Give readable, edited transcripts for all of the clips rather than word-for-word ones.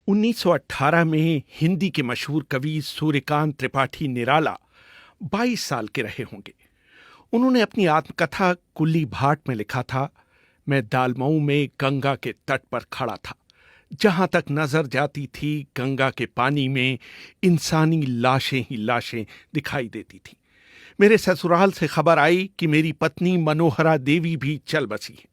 1918 में हिंदी के मशहूर कवि सूर्यकांत त्रिपाठी निराला 22 साल के रहे होंगे। उन्होंने अपनी आत्मकथा कुल्ली भाट में लिखा था, मैं दालमऊ में गंगा के तट पर खड़ा था। जहां तक नजर जाती थी गंगा के पानी में इंसानी लाशें ही लाशें दिखाई देती थीं। मेरे ससुराल से खबर आई कि मेरी पत्नी मनोहरा देवी भी चल बसी है।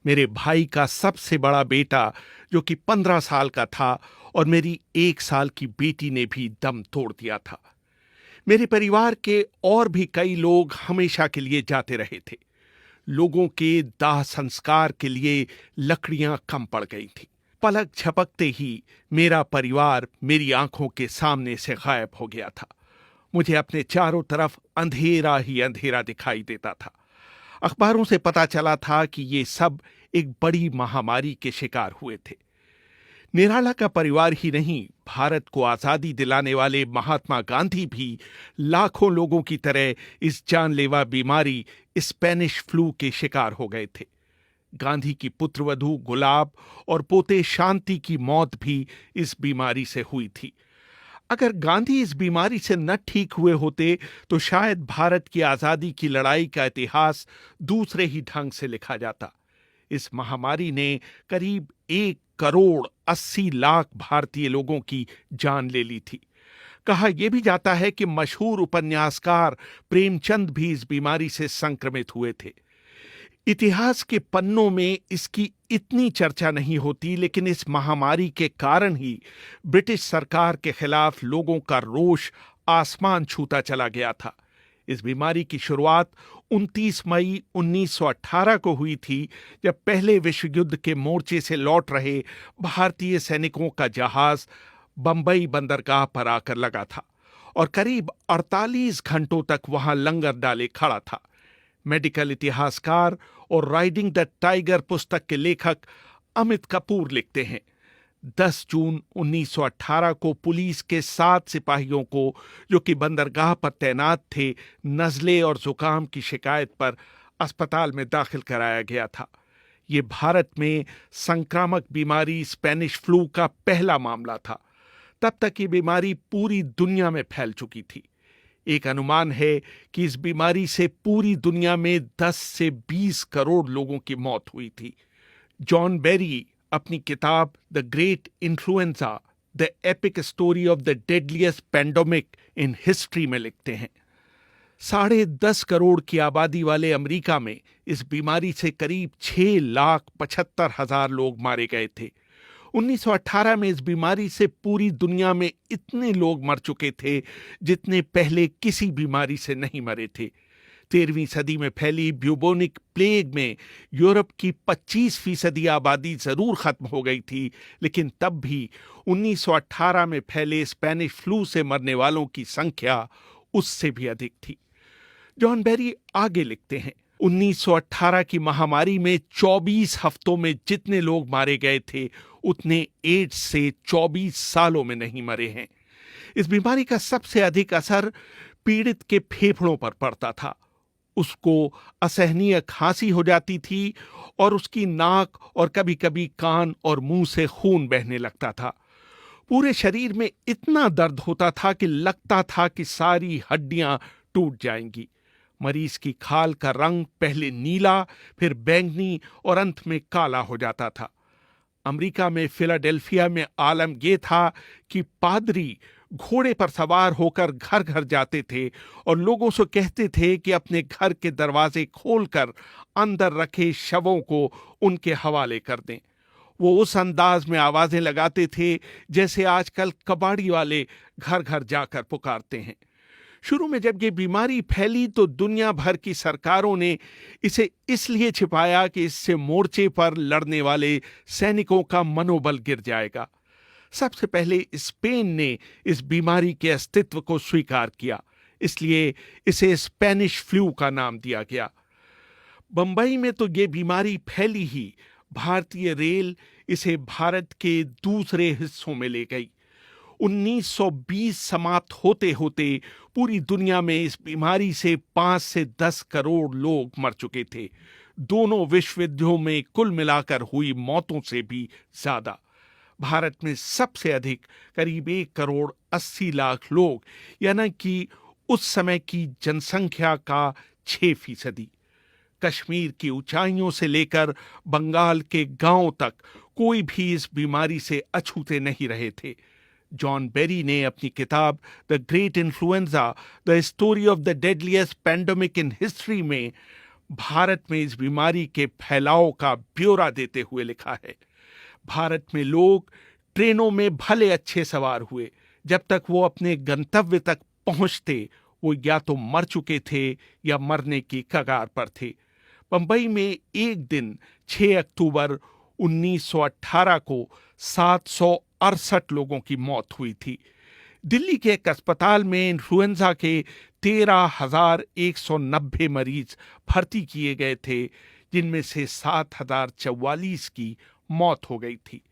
मेरे भाई का सबसे बड़ा बेटा जो कि 15 साल का था और मेरी 1 साल की बेटी ने भी दम तोड़ दिया था। मेरे परिवार के और भी कई लोग हमेशा के लिए जाते रहे थे। लोगों के दाह संस्कार के लिए लकड़ियां कम पड़ गई थीं। पलक झपकते ही मेरा परिवार मेरी आंखों के सामने से गायब हो गया था। मुझे अपने चारों तरफ अंधेरा ही अंधेरा दिखाई देता था। अखबारों से पता चला था कि ये सब एक बड़ी महामारी के शिकार हुए थे। निराला का परिवार ही नहीं, भारत को आजादी दिलाने वाले महात्मा गांधी भी लाखों लोगों की तरह इस जानलेवा बीमारी स्पेनिश फ्लू के शिकार हो गए थे। गांधी की पुत्रवधू गुलाब और पोते शांति की मौत भी इस बीमारी से हुई थी। अगर गांधी इस बीमारी से न ठीक हुए होते तो शायद भारत की आजादी की लड़ाई का इतिहास दूसरे ही ढंग से लिखा जाता। इस महामारी ने करीब 1,80,00,000 भारतीय लोगों की जान ले ली थी। कहा यह भी जाता है कि मशहूर उपन्यासकार प्रेमचंद भी इस बीमारी से संक्रमित हुए थे। इतिहास के पन्नों में इसकी इतनी चर्चा नहीं होती, लेकिन इस महामारी के कारण ही ब्रिटिश सरकार के खिलाफ लोगों का रोष आसमान छूता चला गया था। इस बीमारी की शुरुआत 29 मई 1918 को हुई थी, जब पहले विश्व युद्ध के मोर्चे से लौट रहे भारतीय सैनिकों का जहाज बंबई बंदरगाह पर आकर लगा था और करीब 48 घंटों तक वहां लंगर डाले खड़ा था। मेडिकल इतिहासकार और राइडिंग द टाइगर पुस्तक के लेखक अमित कपूर लिखते हैं, 10 जून 1918 को पुलिस के 7 सिपाहियों को जो कि बंदरगाह पर तैनात थे, नज़ले और जुकाम की शिकायत पर अस्पताल में दाखिल कराया गया था। ये भारत में संक्रामक बीमारी स्पेनिश फ्लू का पहला मामला था। तब तक ये बीमारी पूरी दुनिया में फैल चुकी थी। एक अनुमान है कि इस बीमारी से पूरी दुनिया में 10 से 20 करोड़ लोगों की मौत हुई थी। जॉन बेरी अपनी किताब the great influenza, the epic story of the deadliest pandemic in history में लिखते हैं, 10.5 करोड़ की आबादी वाले अमेरिका में इस बीमारी से करीब 6,75,000 लोग मारे गए थे। 1918 में इस बीमारी से पूरी दुनिया में इतने लोग मर चुके थे जितने पहले किसी बीमारी से नहीं मरे थे। 13वीं सदी में फैली ब्यूबोनिक प्लेग में यूरोप की 25% आबादी जरूर खत्म हो गई थी, लेकिन तब भी 1918 में फैले स्पेनिश फ्लू से मरने वालों की संख्या उससे भी अधिक थी। जॉन बेरी आगे लिखते हैं, 1918 की महामारी में 24 हफ्तों में जितने लोग मारे गए थे उतने एड्स से 24 सालों में नहीं मरे हैं। इस बीमारी का सबसे अधिक असर पीड़ित के फेफड़ों पर पड़ता था। उसको असहनीय खांसी हो जाती थी और उसकी नाक और कभी-कभी कान और मुंह से खून बहने लगता था। पूरे शरीर में इतना दर्द होता था कि लगता था कि सारी हड्डियां टूट जाएंगी। मरीज की खाल का रंग पहले नीला, फिर बैंगनी और अंत में काला हो जाता था। अमेरिका में फिलाडेल्फिया में आलम यह था कि पादरी घोड़े पर सवार होकर घर घर जाते थे और लोगों से कहते थे कि अपने घर के दरवाजे खोलकर अंदर रखे शवों को उनके हवाले कर दें। वो उस अंदाज में आवाजें लगाते थे जैसे आजकल कबाड़ी वाले घर घर जाकर पुकारते हैं। शुरू में जब ये बीमारी फैली तो दुनिया भर की सरकारों ने इसे इसलिए छिपाया कि इससे मोर्चे पर लड़ने वाले सैनिकों का मनोबल गिर जाएगा। सबसे पहले स्पेन ने इस बीमारी के अस्तित्व को स्वीकार किया, इसलिए इसे स्पेनिश फ्लू का नाम दिया गया। बंबई में तो ये बीमारी फैली ही, भारतीय रेल इसे भारत के दूसरे हिस्सों में ले गई। 1920 समाप्त होते होते पूरी दुनिया में इस बीमारी से 5 से 10 करोड़ लोग मर चुके थे। दोनों विश्व युद्धों में कुल मिलाकर हुई मौतों से भी ज्यादा। भारत में सबसे अधिक करीब 1,80,00,000 लोग, यानी कि उस समय की जनसंख्या का 6%। कश्मीर की ऊंचाइयों से लेकर बंगाल के गांवों तक कोई भी इस बीमारी से अछूते नहीं रहे थे। जॉन बेरी ने अपनी किताब the great influenza, the story of the deadliest pandemic in history में भारत में इस बीमारी के फैलाव का ब्यौरा देते हुए लिखा है, भारत में लोग ट्रेनों में भले अच्छे सवार हुए, जब तक वो अपने गंतव्य तक पहुंचते वो या तो मर चुके थे या मरने की कगार पर थे। बंबई में एक दिन 6 अक्टूबर 1918 को 768 लोगों की मौत हुई थी। दिल्ली के एक अस्पताल में इन्फ्लुएंजा के 13,190 मरीज भर्ती किए गए थे, जिनमें से 7,044 की मौत हो गई थी।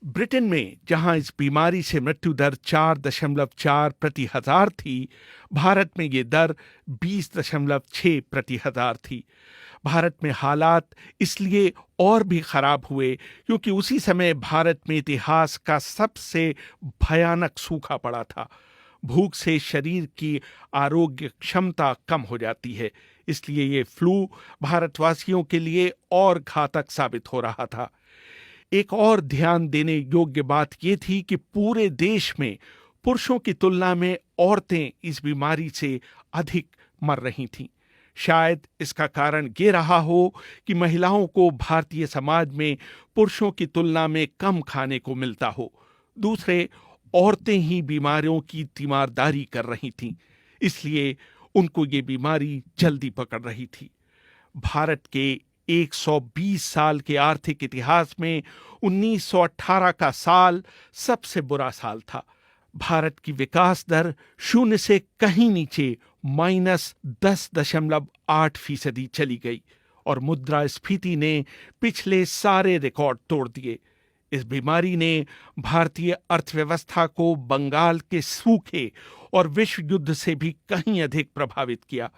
ब्रिटेन में जहां इस बीमारी से मृत्यु दर 4.4 प्रति हजार थी, भारत में ये दर 20.6 प्रति हजार थी। भारत में हालात इसलिए और भी खराब हुए क्योंकि उसी समय भारत में इतिहास का सबसे भयानक सूखा पड़ा था। भूख से शरीर की आरोग्य क्षमता कम हो जाती है, इसलिए ये फ्लू भारतवासियों के लिए और घातक साबित हो रहा था। एक और ध्यान देने योग्य बात यह थी कि पूरे देश में पुरुषों की तुलना में औरतें इस बीमारी से अधिक मर रही थीं। शायद इसका कारण ये रहा हो कि महिलाओं को भारतीय समाज में पुरुषों की तुलना में कम खाने को मिलता हो। दूसरे, औरतें ही बीमारियों की तीमारदारी कर रही थीं, इसलिए उनको ये बीमारी जल्दी पकड़ रही थी। भारत के 120 साल के आर्थिक इतिहास में 1918 का साल सबसे बुरा साल था। भारत की विकास दर 0 से कहीं नीचे -10.8% चली गई और मुद्रास्फीति ने पिछले सारे रिकॉर्ड तोड़ दिए। इस बीमारी ने भारतीय अर्थव्यवस्था को बंगाल के सूखे और विश्व युद्ध से भी कहीं अधिक प्रभावित किया।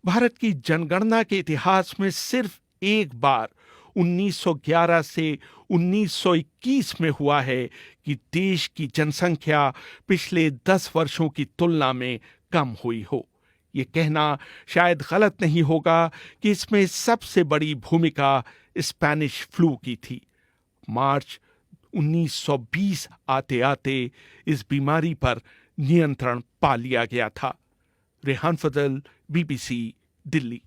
भारत की जनगणना के इतिहास में सिर्फ एक बार 1911 से 1921 में हुआ है कि देश की जनसंख्या पिछले 10 वर्षों की तुलना में कम हुई हो। ये कहना शायद गलत नहीं होगा कि इसमें सबसे बड़ी भूमिका स्पेनिश फ्लू की थी। मार्च 1920 आते आते इस बीमारी पर नियंत्रण पा लिया गया था। रेहान फजल, BBC, दिल्ली।